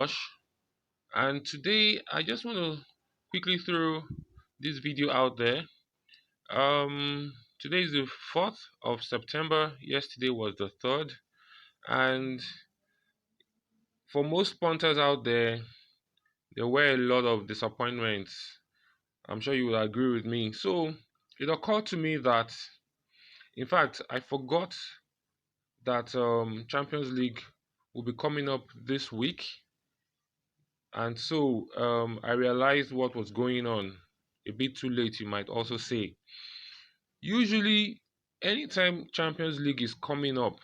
Josh, and today I just want to quickly throw this video out there. Today is the 4th of September. Yesterday was the 3rd, and for most punters out there, there were a lot of disappointments. I'm sure you will agree with me. So it occurred to me that, in fact, I forgot that Champions League will be coming up this week. And so I realized what was going on a bit too late, you might also say. Usually, anytime Champions League is coming up,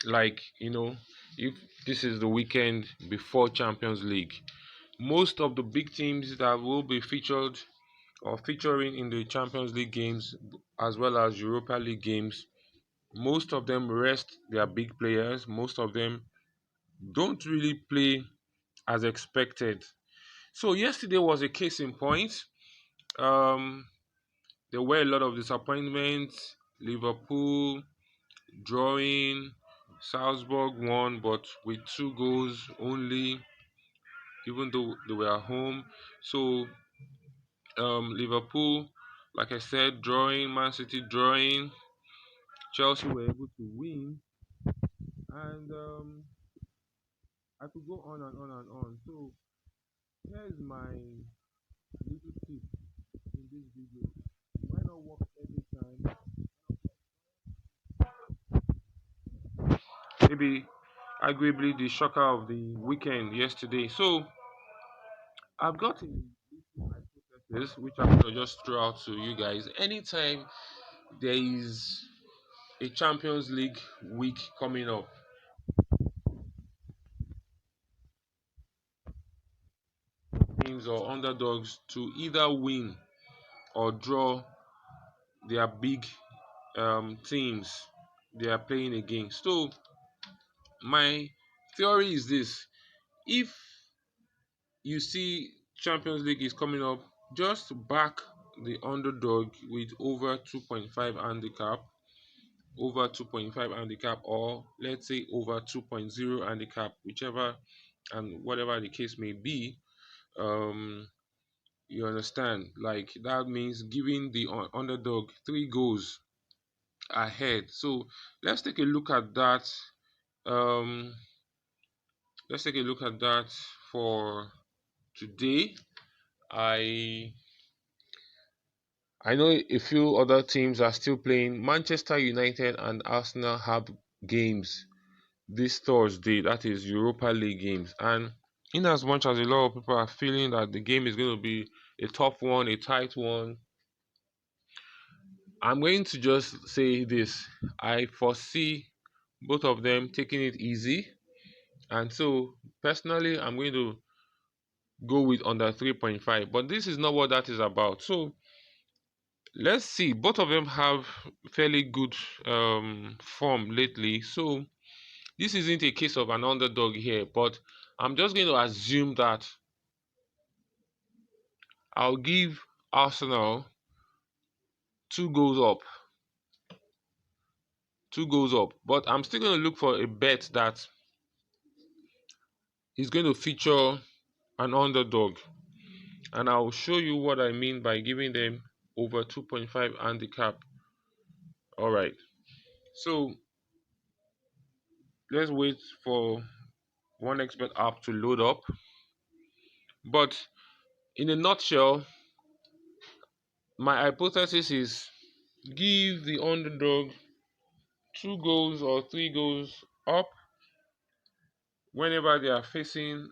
like, if this is the weekend before Champions League, most of the big teams that will be featured or featuring in the Champions League games as well as Europa League games, most of them rest their big players. Most of them don't really play as expected. So yesterday was a case in point. Um, there were a lot of disappointments. Liverpool drawing, Salzburg won, but with 2 goals only, even though they were at home. So Liverpool, like I said, drawing, Man City drawing, Chelsea were able to win, and I could go on and on and on. So here's my little tip in this video. It might not work every time. Maybe arguably the shocker of the weekend yesterday. So I've got a little hypothesis which I'm gonna just throw out to you guys. Anytime there is a Champions League week coming up, teams or underdogs to either win or draw their big teams they are playing against. So my theory is this: if you see Champions League is coming up, just back the underdog with over 2.5 handicap, over 2.5 handicap, or let's say over 2.0 handicap, whichever and whatever the case may be. Um, you understand? Like that means giving the underdog 3 goals ahead. So let's take a look at that. Um, let's take a look at that for today. I I know a few other teams are still playing. Manchester United and Arsenal have games this Thursday, that is Europa League games. And in as much as a lot of people are feeling that the game is going to be a tough one, a tight one, I'm going to just say this. I foresee both of them taking it easy. And so personally, I'm going to go with under 3.5. But this is not what that is about. So let's see. Both of them have fairly good form lately. So this isn't a case of an underdog here, but I'm just going to assume that I'll give Arsenal 2 goals up. 2 goals up. But I'm still going to look for a bet that is going to feature an underdog. And I'll show you what I mean by giving them over 2.5 handicap. Alright. So let's wait for one expert app to load up. But in a nutshell, my hypothesis is give the underdog 2 goals or 3 goals up whenever they are facing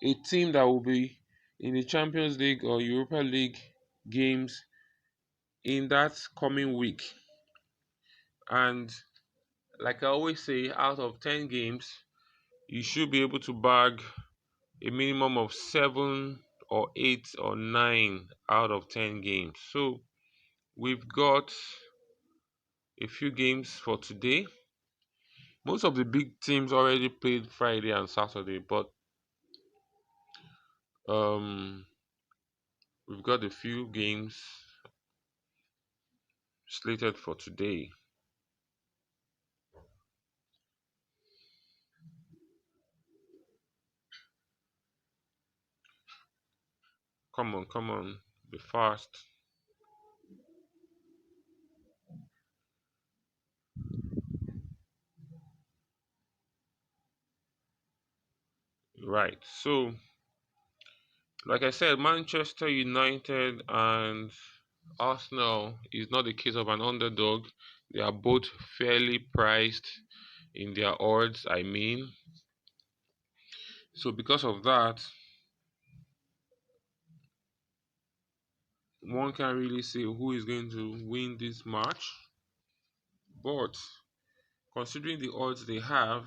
a team that will be in the Champions League or Europa League games in that coming week. And like I always say, out of 10 games, you should be able to bag a minimum of 7 or 8 or 9 out of 10 games. So we've got a few games for today. Most of the big teams already played Friday and Saturday, but um, we've got a few games slated for today. come on, be fast. Right. So, like I said, Manchester United and Arsenal is not the case of an underdog. They are both fairly priced in their odds, I mean. So, because of that, one can't really say who is going to win this match. But considering the odds they have,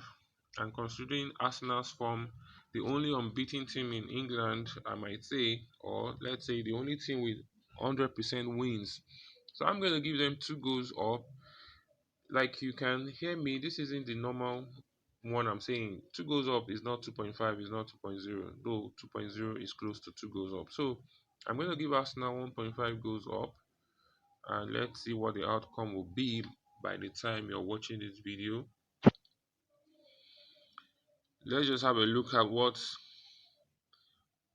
and considering Arsenal's form, the only unbeaten team in England, I might say, or let's say the only team with 100% wins. So I'm going to give them 2 goals up. Like you can hear me, this isn't the normal one I'm saying. 2 goals up is not 2.5, is not 2.0, though 2.0 is close to 2 goals up. So I'm going to give Arsenal 1.5 goals up, and let's see what the outcome will be by the time you're watching this video. Let's just have a look at what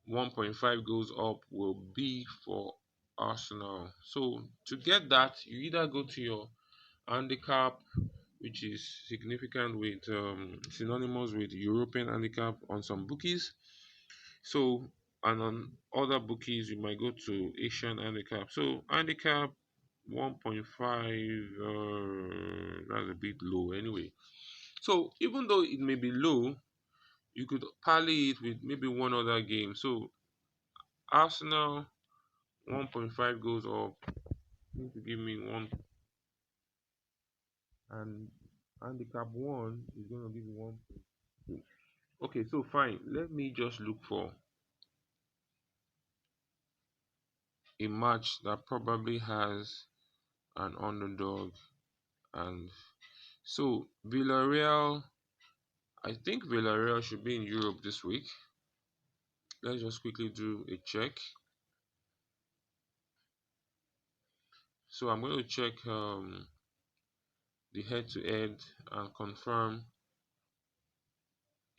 1.5 goals up will be for Arsenal. So to get that, you either go to your handicap, which is significant with synonymous with European handicap on some bookies. So and on other bookies, you might go to Asian handicap. So handicap 1.5, that's a bit low anyway. So even though it may be low, you could parlay it with maybe one other game. So Arsenal 1.5 goes up. Need to give me one, and handicap one is going to give me 1.2. Okay, so fine. Let me just look for a match that probably has an underdog. And so Villarreal, I think Villarreal should be in Europe this week. Let's just quickly do a check. So I'm going to check the head-to-head and confirm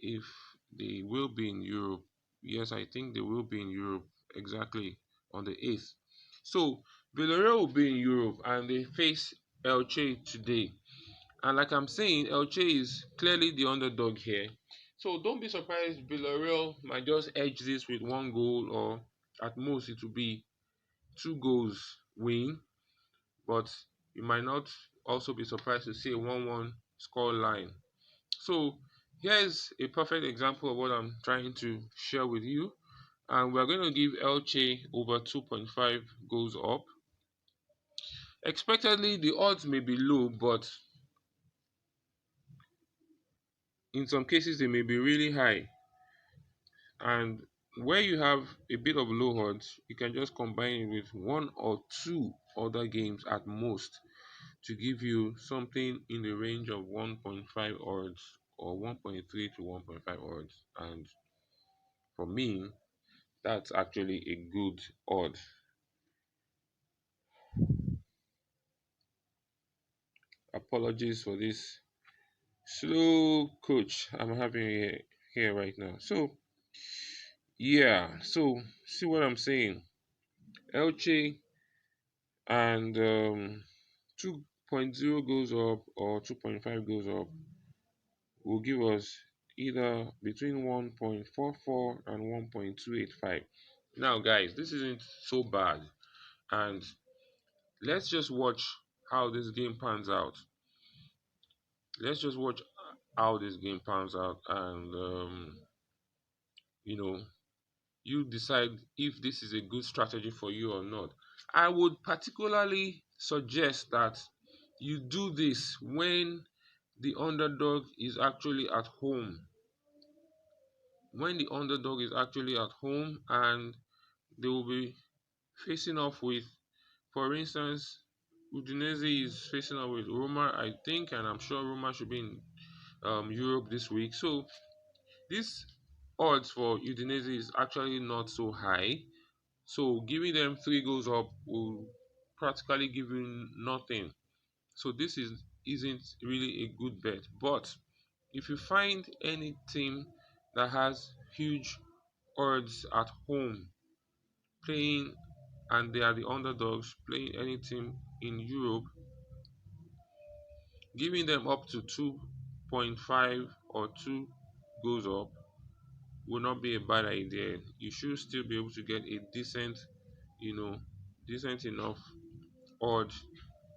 if they will be in Europe. Yes, I think they will be in Europe exactly on the 8th. So Villarreal will be in Europe and they face Elche today. And like I'm saying, Elche is clearly the underdog here. So don't be surprised Villarreal might just edge this with 1 goal, or at most it will be 2 goals win. But you might not also be surprised to see a 1-1 score line. So here's a perfect example of what I'm trying to share with you. And we're going to give Elche over 2.5 goals up. Expectedly, the odds may be low, but in some cases they may be really high. And where you have a bit of low odds, you can just combine it with 1 or 2 other games at most to give you something in the range of 1.5 odds or 1.3 to 1.5 odds. And for me, that's actually a good odd. Apologies for this slow coach I'm having here right now. So yeah, so see what I'm saying. Elche and 2.0 goes up or 2.5 goes up will give us either between 1.44 and 1.285. Now guys, this isn't so bad, and let's just watch how this game pans out. Let's just watch how this game pans out, and you know, you decide if this is a good strategy for you or not. I would particularly suggest that you do this when the underdog is actually at home. When the underdog is actually at home and they will be facing off with, for instance, Udinese is facing off with Roma, I think, and I'm sure Roma should be in Europe this week. So this odds for Udinese is actually not so high. So giving them 3 goals up will practically give you nothing. So this isn't really a good bet. But if you find any team that has huge odds at home, playing, and they are the underdogs playing any team in Europe, giving them up to 2.5 or 2 goals up will not be a bad idea. You should still be able to get a decent, you know, decent enough odd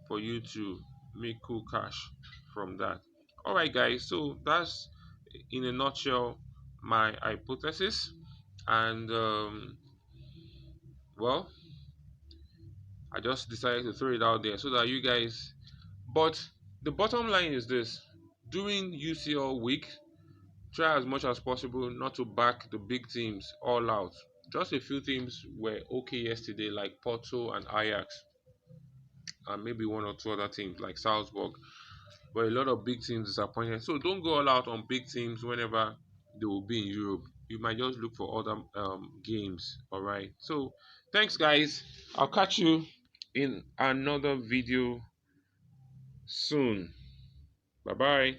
for you to make cool cash from that. All right, guys. So that's in a nutshell my hypothesis, and well, I just decided to throw it out there so that you guys. But the bottom line is this: during UCL week, try as much as possible not to back the big teams all out. Just a few teams were okay yesterday, like Porto and Ajax, and maybe one or two other teams like Salzburg. But a lot of big teams disappointed. So don't go all out on big teams whenever they will be in Europe. You might just look for other games. All right. So thanks, guys. I'll catch you in another video soon. Bye bye.